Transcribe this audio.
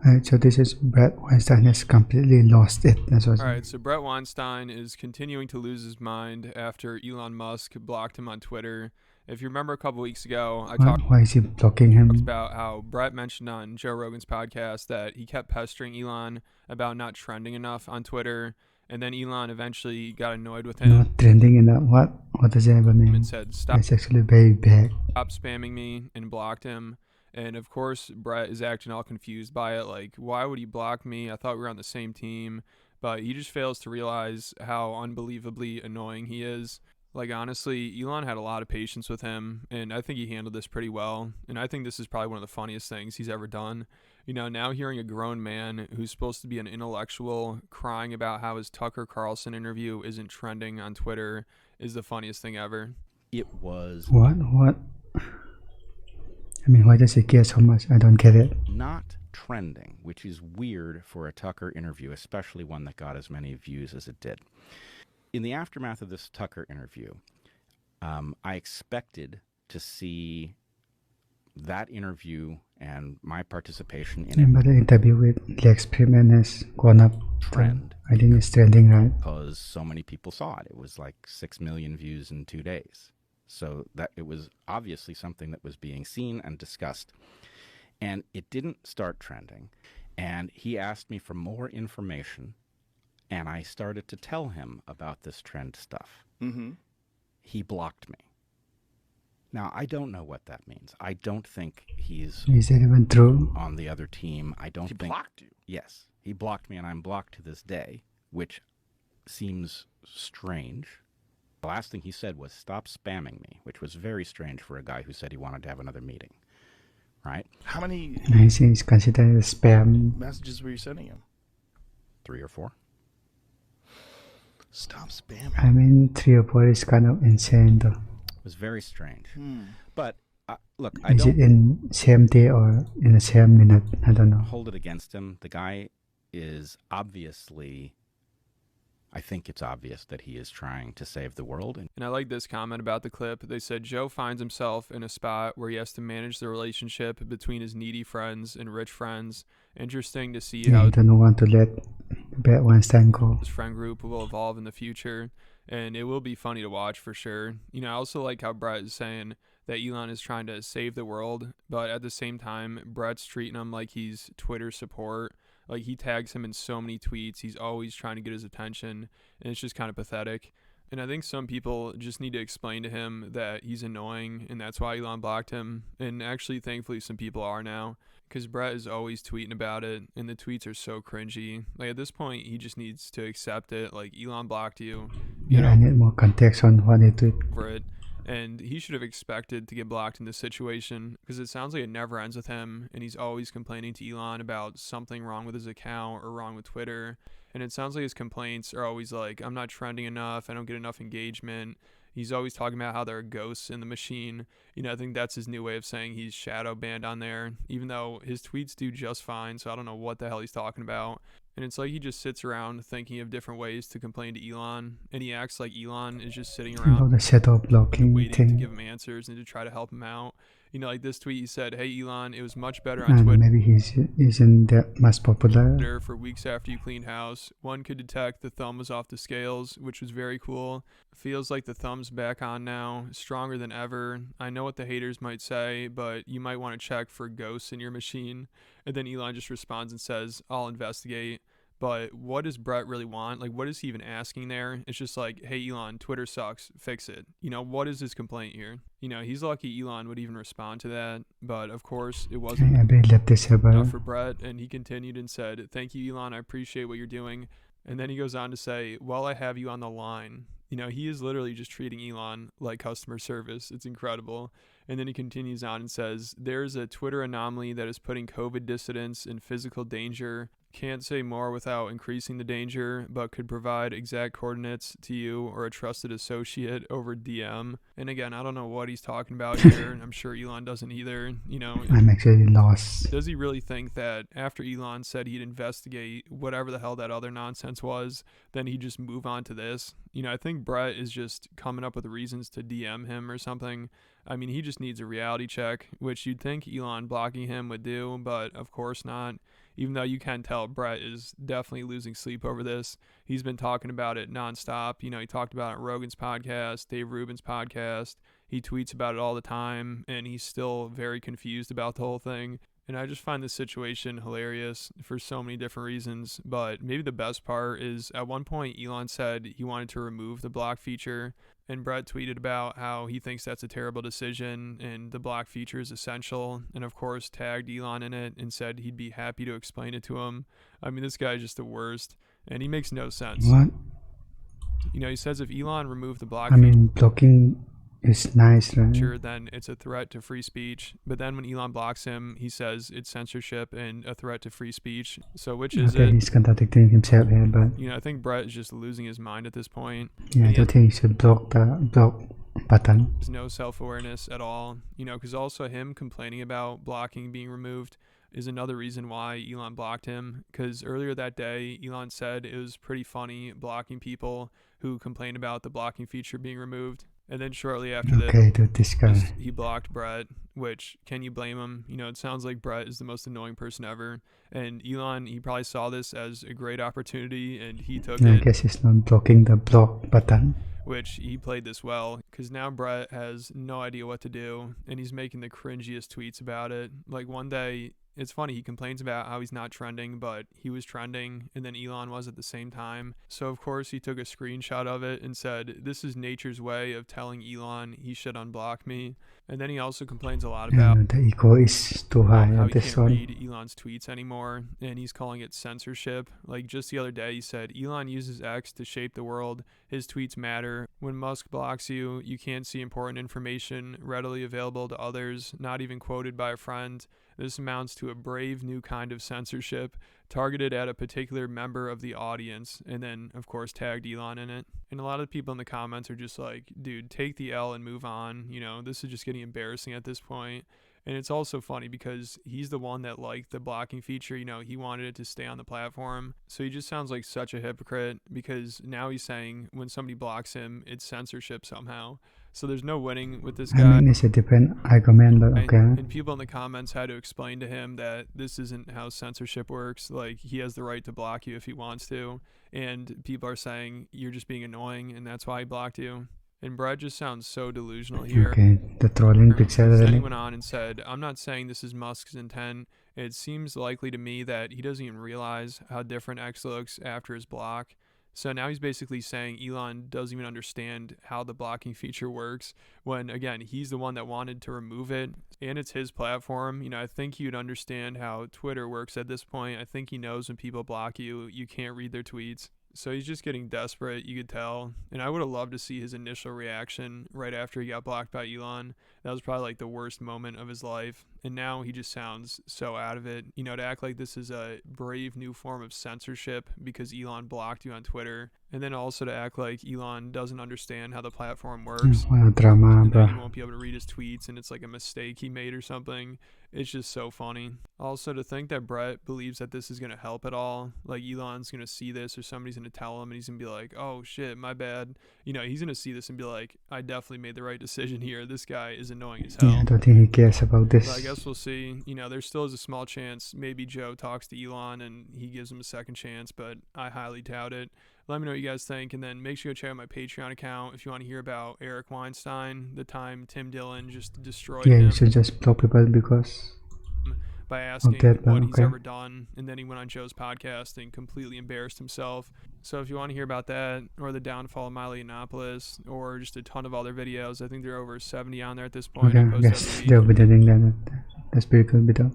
Alright, so this is Bret Weinstein has completely lost it. That's what. All right, so Bret Weinstein is continuing to lose his mind after Elon Musk blocked him on Twitter. If you remember a couple weeks ago, I talked Why is he blocking him? about how Bret mentioned on Joe Rogan's podcast that he kept pestering Elon about not trending enough on Twitter, and then Elon eventually got annoyed with him. Not trending enough. What does that even mean? And said, "Stop It's actually very bad. spamming me," and blocked him. And of course, Bret is acting all confused by it. Like, why would he block me? I thought we were on the same team. But he just fails to realize how unbelievably annoying he is. Like, honestly, Elon had a lot of patience with him, and I think he handled this pretty well. And I think this is probably one of the funniest things he's ever done. You know, now hearing a grown man who's supposed to be an intellectual crying about how his Tucker Carlson interview isn't trending on Twitter is the funniest thing ever. It was What? I mean, why does he care so much? I don't get it. not trending, which is weird for a Tucker interview, especially one that got as many views as it did. In the aftermath of this Tucker interview, I expected to see that interview and my participation in it But the interview with Lex Fridman has gone up. trend. I think it's trending, right? Because so many people saw it. It was like 6 million views in 2 days. So that it was obviously something that was being seen and discussed. And it didn't start trending. And he asked me for more information, and I started to tell him about this trend stuff. Mm-hmm. He blocked me. Now, I don't know what that means. I don't think he's Is that even true? on the other team. I don't He think... blocked you. Yes, he blocked me, and I'm blocked to this day, which seems strange. The last thing he said was, "Stop spamming me," which was very strange for a guy who said he wanted to have another meeting, right? How many I think it's considered a spam. messages were you sending him? 3 or 4. Stop spamming. I mean, 3 or 4 is kind of insane, though. It was very strange. Hmm. But, look, I Is it don't in same day or in the same minute? I don't know. hold it against him. The guy is obviously... I think it's obvious that he is trying to save the world. And I like this comment about the clip. They said Joe finds himself in a spot where he has to manage the relationship between his needy friends and rich friends. Interesting to see Yeah, how he don't want to let Bret Weinstein go. his friend group will evolve in the future, and it will be funny to watch for sure. You know, I also like how Bret is saying that Elon is trying to save the world, but at the same time, Bret's treating him like he's Twitter support. Like, he tags him in so many tweets. He's always trying to get his attention, and it's just kind of pathetic. And I think some people just need to explain to him that he's annoying, and that's why Elon blocked him. And actually, thankfully, some people are now, because Bret is always tweeting about it, and the tweets are so cringy. Like, at this point, he just needs to accept it. Like, Elon blocked you. Yeah, I need more context on what he tweet. Over it. And he should have expected to get blocked in this situation, because it sounds like it never ends with him, and he's always complaining to Elon about something wrong with his account or wrong with Twitter. And it sounds like his complaints are always like, I'm not trending enough, I don't get enough engagement. He's always talking about how there are ghosts in the machine. You know, I think that's his new way of saying he's shadow banned on there, even though his tweets do just fine, so I don't know what the hell he's talking about. And it's like he just sits around thinking of different ways to complain to Elon, and he acts like Elon is just sitting About around the shadow blocking waiting to thing. give him answers and to try to help him out. You know, like this tweet, he said, "Hey Elon, it was much better on And Twitter maybe he isn't that much popular. for weeks after you cleaned house. One could detect the thumb was off the scales, which was very cool. Feels like the thumb's back on now, stronger than ever. I know what the haters might say, but you might want to check for ghosts in your machine." And then Elon just responds and says, "I'll investigate." But what does Bret really want? Like, what is he even asking there? It's just like, hey, Elon, Twitter sucks. Fix it. You know, what is his complaint here? You know, he's lucky Elon would even respond to that. But, of course, it wasn't I really love this enough server. for Bret. And he continued and said, "Thank you, Elon. I appreciate what you're doing." And then he goes on to say, "While I have you on the line." You know, he is literally just treating Elon like customer service. It's incredible. And then he continues on and says, "There's a Twitter anomaly that is putting COVID dissidents in physical danger. Can't say more without increasing the danger, but could provide exact coordinates to you or a trusted associate over DM." And again, I don't know what he's talking about here. I'm sure Elon doesn't either. You know, I'm actually lost. does he really think that after Elon said he'd investigate whatever the hell that other nonsense was, then he'd just move on to this? You know, I think Bret is just coming up with reasons to DM him or something. I mean, he just needs a reality check, which you'd think Elon blocking him would do, but of course not. even though you can tell Bret is definitely losing sleep over this. He's been talking about it nonstop. You know, he talked about it on Rogan's podcast, Dave Rubin's podcast. He tweets about it all the time, and he's still very confused about the whole thing. And I just find this situation hilarious for so many different reasons. But maybe the best part is at one point Elon said he wanted to remove the block feature, and Bret tweeted about how he thinks that's a terrible decision and the block feature is essential, and of course tagged Elon in it and said he'd be happy to explain it to him. I mean, this guy is just the worst, and he makes no sense. What? You know, he says if Elon removed the block I mean, blocking is nice, right? feature, then it's a threat to free speech. But then when Elon blocks him, he says it's censorship and a threat to free speech. So which is Okay, it? he's contradicting himself here, but You know, I think Bret is just losing his mind at this point. yeah, I And he don't think he should block the block button. has no self-awareness at all. You know, because also him complaining about blocking being removed is another reason why Elon blocked him. Because earlier that day, Elon said it was pretty funny blocking people who complained about the blocking feature being removed. And then shortly after Okay, dude, this guy. this, he blocked Bret, which, can you blame him? You know, it sounds like Bret is the most annoying person ever. And Elon, he probably saw this as a great opportunity, and he took I it, guess he's not blocking the block button. which he played this well, because now Bret has no idea what to do, and he's making the cringiest tweets about it. Like one day, it's funny, he complains about how he's not trending, but he was trending, and then Elon was at the same time. So of course he took a screenshot of it and said, "This is nature's way of telling Elon he should unblock me." And then he also complains a lot about And the ego is too high how on he this can't one. read Elon's tweets anymore, and he's calling it censorship. Like just the other day, he said Elon uses X to shape the world. His tweets matter. When Musk blocks you, you can't see important information readily available to others, not even quoted by a friend. This amounts to a brave new kind of censorship targeted at a particular member of the audience, and then of course tagged Elon in it. And a lot of people in the comments are just like, dude, take the L and move on. You know, this is just getting embarrassing at this point. And it's also funny because he's the one that liked the blocking feature. You know, he wanted it to stay on the platform. So he just sounds like such a hypocrite, because now he's saying when somebody blocks him, it's censorship somehow. So there's no winning with this I guy. mean, it's a different argument, but okay. And people in the comments had to explain to him that this isn't how censorship works. Like, he has the right to block you if he wants to. And people are saying you're just being annoying, and that's why he blocked you. And Bret just sounds so delusional here. Okay, the trolling pixel Then he really. went on and said, "I'm not saying this is Musk's intent. It seems likely to me that he doesn't even realize how different X looks after his block." So now he's basically saying Elon doesn't even understand how the blocking feature works, when again, he's the one that wanted to remove it, and it's his platform. You know, I think he would understand how Twitter works at this point. I think he knows when people block you, you can't read their tweets. So he's just getting desperate, you could tell. And I would have loved to see his initial reaction right after he got blocked by Elon. That was probably like the worst moment of his life. And now he just sounds so out of it. You know, to act like this is a brave new form of censorship because Elon blocked you on Twitter. And then also to act like Elon doesn't understand how the platform works. What a drama, And then bro. you won't be able to read his tweets, and it's like a mistake he made or something. It's just so funny. Also, to think that Bret believes that this is going to help at all, like Elon's going to see this or somebody's going to tell him and he's going to be like, "Oh shit, my bad." You know, he's going to see this and be like, "I definitely made the right decision here. This guy is annoying as hell." Yeah, I don't think he cares about this. But I guess we'll see. You know, there still is a small chance maybe Joe talks to Elon and he gives him a second chance, but I highly doubt it. Let me know what you guys think, and then make sure you check out my Patreon account if you want to hear about Bret Weinstein, the time Tim Dillon just destroyed Yeah, him you should just block people because by asking that, what he's okay. ever done, and then he went on Joe's podcast and completely embarrassed himself. So if you want to hear about that, or the downfall of Miley Yiannopoulos, or just a ton of other videos, I think there are over 70 on there at this point. okay, I I post guess every week. they'll be doing that. That's pretty cool video.